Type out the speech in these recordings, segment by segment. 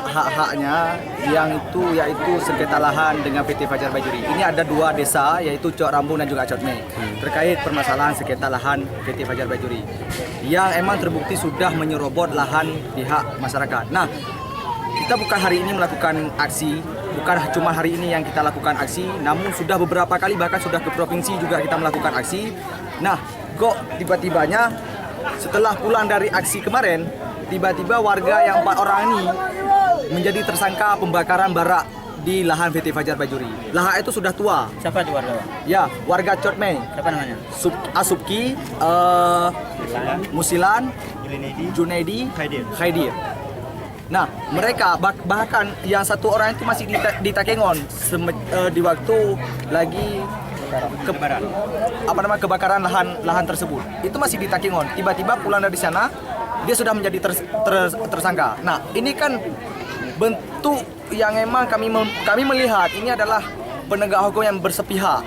Hak-haknya yang itu yaitu sengketa lahan dengan PT Fajar Bajuri. Ini ada dua desa yaitu Cok Rambung dan juga Cot Mei terkait permasalahan sengketa lahan PT Fajar Bajuri yang emang terbukti sudah menyerobot lahan pihak masyarakat. Nah, kita bukan hari ini melakukan aksi, bukan cuma hari ini yang kita lakukan aksi, namun sudah beberapa kali bahkan sudah ke provinsi juga kita melakukan aksi. Nah, kok tiba-tibanya setelah pulang dari aksi kemarin, tiba-tiba warga yang 4 orang ini menjadi tersangka pembakaran barak di lahan PT Fajar Bajuri. Lahan itu sudah tua. Siapa itu warga? Ya, warga Cot Mei. Siapa namanya? Asupki, Musilan, Junaidi, Khaidir. Nah, mereka bahkan yang satu orang itu masih di Takengon di waktu lagi kebakaran lahan tersebut. Itu masih di Takengon. Tiba-tiba pulang dari sana, dia sudah menjadi tersangka. Nah, ini kan bentuk yang emang kami melihat ini adalah penegak hukum yang bersepihak.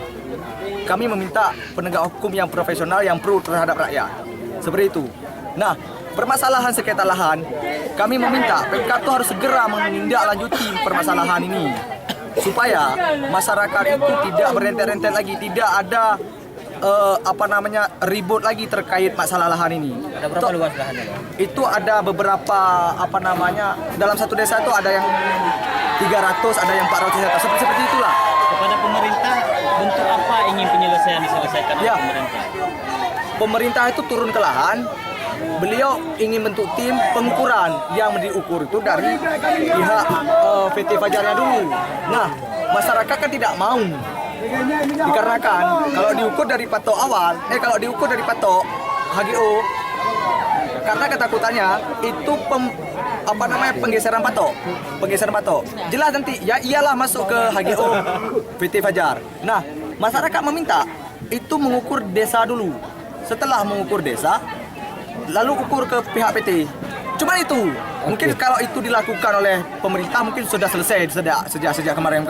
Kami meminta penegak hukum yang profesional yang pro terhadap rakyat. Seperti itu. Nah, permasalahan sengketa lahan, kami meminta PK itu harus segera menindaklanjuti permasalahan ini supaya masyarakat itu tidak berentet-rentet lagi, tidak ada ribut lagi terkait masalah lahan ini. Ada berapa luas lahannya? Itu ada beberapa dalam satu desa itu ada yang 300, ada yang 400 hektar, seperti itulah. Kepada pemerintah, bentuk apa ingin penyelesaian diselesaikan oleh pemerintah? Pemerintah itu turun ke lahan, beliau ingin bentuk tim pengukuran yang diukur itu dari pihak PT Fajarnya dulu. Nah, masyarakat kan tidak mau. Dikarenakan kalau diukur dari patok HGO, karena ketakutannya itu penggeseran patok. Jelas nanti ya iyalah masuk ke HGO PT Fajar. Nah, masyarakat meminta itu mengukur desa dulu. Setelah mengukur desa, lalu ukur ke pihak PT. Cuma itu. Mungkin kalau itu dilakukan oleh pemerintah mungkin sudah selesai sejak kemarin.